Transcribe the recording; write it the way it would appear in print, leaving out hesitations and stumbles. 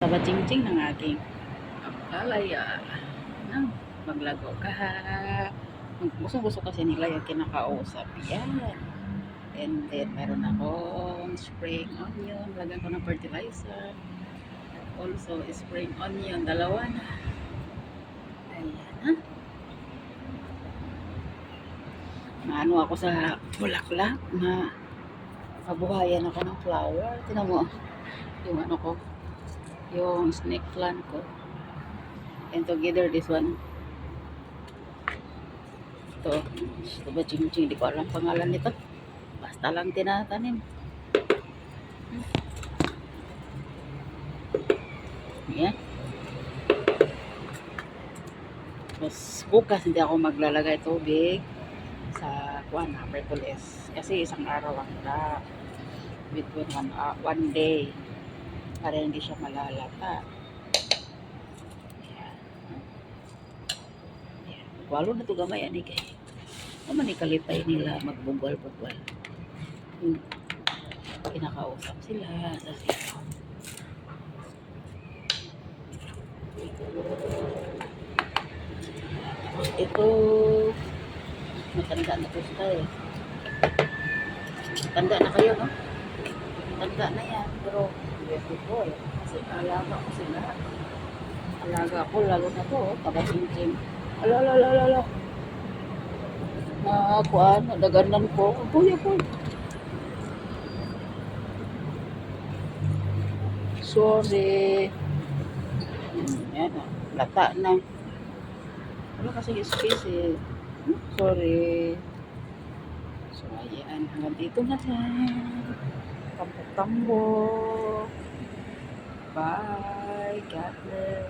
Kabachingching ng aking alaya ng maglago ka. Gusto kasi nila yung kinakausap yan. And then meron akong spring onion, lagyan ko ng fertilizer, at also spring onion, dalawa na. Ayan ha. Naano ako sa bulaklak na kabuhayan ako ng flower. Tinan mo yung ano ko, yung snake plant ko. And together this one, ito ba ching-ching, di ko alam pangalan nito, basta lang tinatanim. Yan. Tapos bukas hindi ako maglalagay tubig sa Hercules kasi isang araw lang na, between one day, para hindi siya malalata. Yan. Yan. Walo na ito gamay ani kay naman ikalipay nila magbugwal-bugwal. Kinakausap sila kasi ito matanda na to sila eh. Tanda na kayo, no? Tanda na yan, pero beautiful kasi alaga ko sila. Alaga ko lalo na to, kabachingching. Ala na kuan, nadaganan ko. Kuya po. Sorry. Yan, lata na. Ano kasi yung space eh. Sorry. So, ayan. Hanggang dito na lang. Tambok-tambok. Bye. God bless.